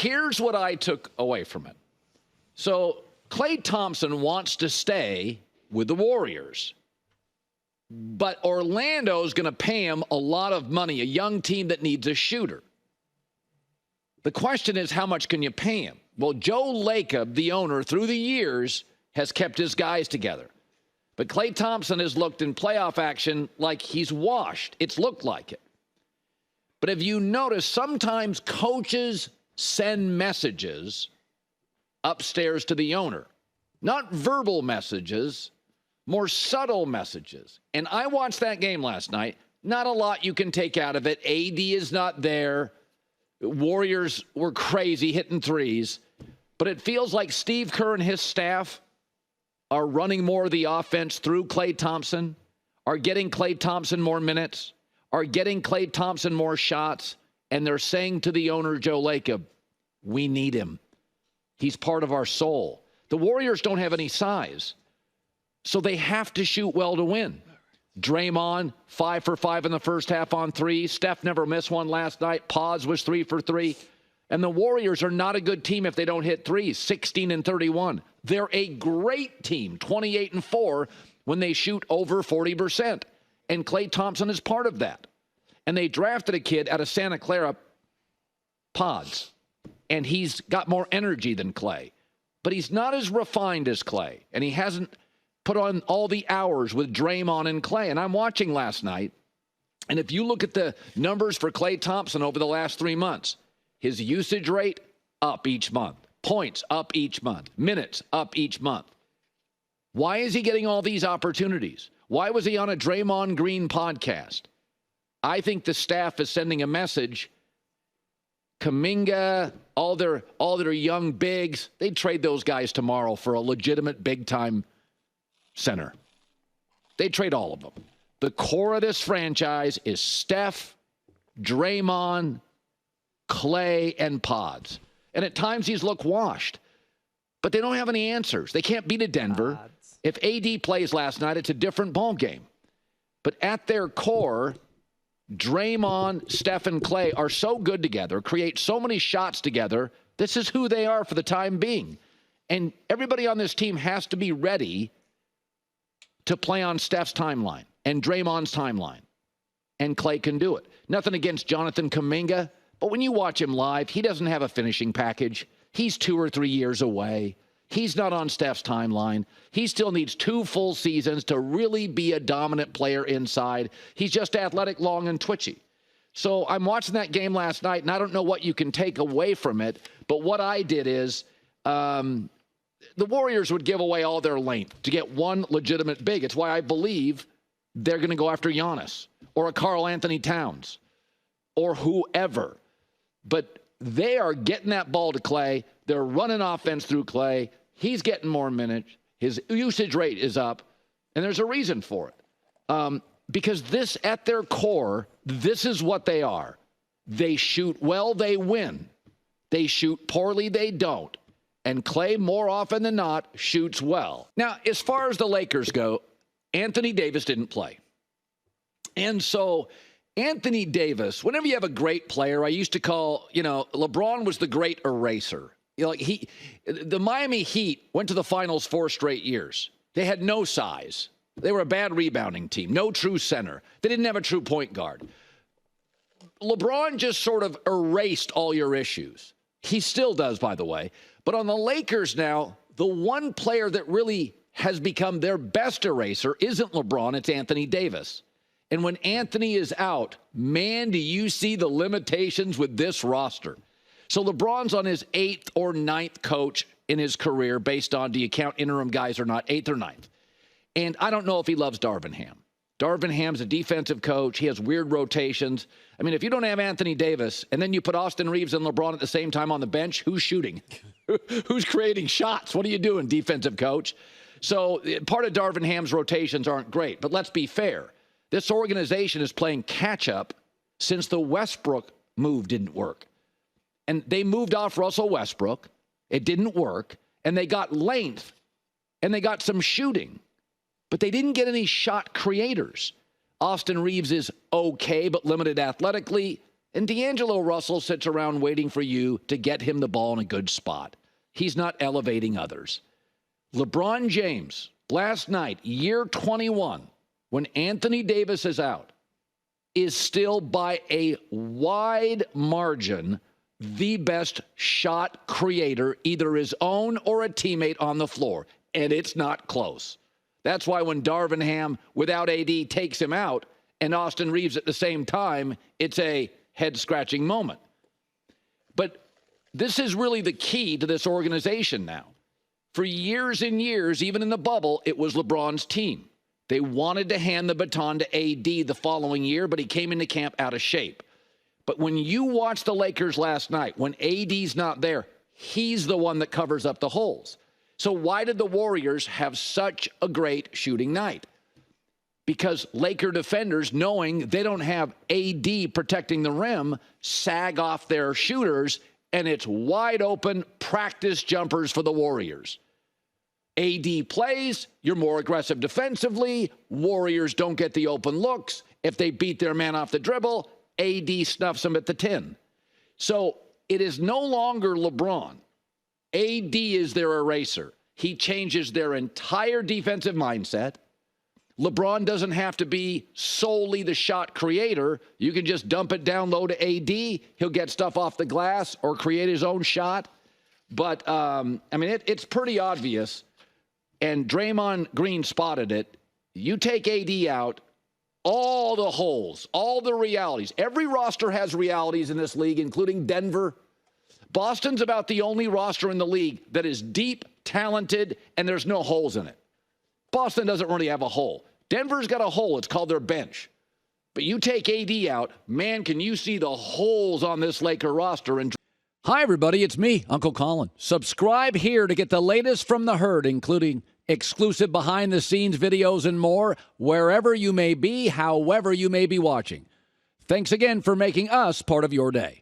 here's what I took away from it. So Klay Thompson wants to stay with the Warriors. But Orlando's going to pay him a lot of money, a young team that needs a shooter. The question is, how much can you pay him? Well, Joe Lacob, the owner, through the years, has kept his guys together. But Klay Thompson has looked in playoff action like he's washed. It's looked like it. But if you notice, sometimes coaches send messages upstairs to the owner. Not verbal messages, more subtle messages. And I watched that game last night. Not a lot you can take out of it. AD is not there. Warriors were crazy hitting threes. But it feels like Steve Kerr and his staff are running more of the offense through Klay Thompson, are getting Klay Thompson more minutes, are getting Klay Thompson more shots, and they're saying to the owner, Joe Lacob, we need him. He's part of our soul. The Warriors don't have any size, so they have to shoot well to win. Draymond, 5 for 5 in the first half on threes. Steph never missed one last night. Paz was 3 for 3. And the Warriors are not a good team if they don't hit threes, 16 and 31. They're a great team, 28 and 4, when they shoot over 40%. And Klay Thompson is part of that. And they drafted a kid out of Santa Clara, Paz. And he's got more energy than Klay. But he's not as refined as Klay. And he hasn't put on all the hours with Draymond and Klay. And I'm watching last night. And if you look at the numbers for Klay Thompson over the last 3 months, his usage rate up each month. Points up each month. Minutes up each month. Why is he getting all these opportunities? Why was he on a Draymond Green podcast? I think the staff is sending a message. Kuminga, all their young bigs, they'd trade those guys tomorrow for a legitimate big-time center. They'd trade all of them. The core of this franchise is Steph, Draymond, Klay, and Pods. And at times he's looked washed. But they don't have any answers. They can't beat a Denver. If AD plays last night, it's a different ball game. But at their core, Draymond, Steph, and Klay are so good together, create so many shots together. This is who they are for the time being. And everybody on this team has to be ready to play on Steph's timeline and Draymond's timeline. And Klay can do it. Nothing against Jonathan Kuminga, but when you watch him live, he doesn't have a finishing package. He's 2 or 3 years away. He's not on Steph's timeline. He still needs 2 full seasons to really be a dominant player inside. He's just athletic, long, and twitchy. So I'm watching that game last night, and I don't know what you can take away from it, but what I did is the Warriors would give away all their length to get one legitimate big. It's why I believe they're going to go after Giannis or a Karl Anthony Towns or whoever. But they are getting that ball to Klay. They're running offense through Klay. He's getting more minutes. His usage rate is up, and there's a reason for it. Because this, at their core, this is what they are. They shoot well, they win. They shoot poorly, they don't. And Klay, more often than not, shoots well. Now, as far as the Lakers go, Anthony Davis didn't play. And so Anthony Davis, whenever you have a great player, I used to call, LeBron was the great eraser. The Miami Heat went to the finals 4 straight years. They had no size. They were a bad rebounding team, no true center. They didn't have a true point guard. LeBron just sort of erased all your issues. He still does, by the way. But on the Lakers now, the one player that really has become their best eraser isn't LeBron, it's Anthony Davis. And when Anthony is out, man, do you see the limitations with this roster. So LeBron's on his 8th or 9th coach in his career based on, do you count interim guys or not, 8th or 9th. And I don't know if he loves Darvin Ham. Darvin Ham's a defensive coach. He has weird rotations. I mean, if you don't have Anthony Davis and then you put Austin Reeves and LeBron at the same time on the bench, who's shooting? Who's creating shots? What are you doing, defensive coach? So part of Darvin Ham's rotations aren't great. But let's be fair. This organization is playing catch-up since the Westbrook move didn't work. And they moved off Russell Westbrook. It didn't work. And they got length. And they got some shooting. But they didn't get any shot creators. Austin Reeves is okay, but limited athletically. And D'Angelo Russell sits around waiting for you to get him the ball in a good spot. He's not elevating others. LeBron James, last night, year 21, when Anthony Davis is out, is still by a wide margin the best shot creator, either his own or a teammate on the floor. And it's not close. That's why when Darvin Ham, without AD, takes him out, and Austin Reeves at the same time, it's a head-scratching moment. But this is really the key to this organization now. For years and years, even in the bubble, it was LeBron's team. They wanted to hand the baton to AD the following year, but he came into camp out of shape. But when you watch the Lakers last night, when AD's not there, he's the one that covers up the holes. So why did the Warriors have such a great shooting night? Because Laker defenders, knowing they don't have AD protecting the rim, sag off their shooters, and it's wide open practice jumpers for the Warriors. AD plays, you're more aggressive defensively, Warriors don't get the open looks. If they beat their man off the dribble, AD snuffs them at the 10. So it is no longer LeBron. AD is their eraser. He changes their entire defensive mindset. LeBron doesn't have to be solely the shot creator. You can just dump it down low to AD. He'll get stuff off the glass or create his own shot. But, it's pretty obvious. And Draymond Green spotted it. You take AD out, all the holes, all the realities. Every roster has realities in this league, including Denver. Boston's about the only roster in the league that is deep, talented, and there's no holes in it. Boston doesn't really have a hole. Denver's got a hole. It's called their bench. But you take AD out, man, can you see the holes on this Laker roster? And Hi, everybody. It's me, Uncle Colin. Subscribe here to get the latest from the herd, including exclusive behind-the-scenes videos and more, wherever you may be, however you may be watching. Thanks again for making us part of your day.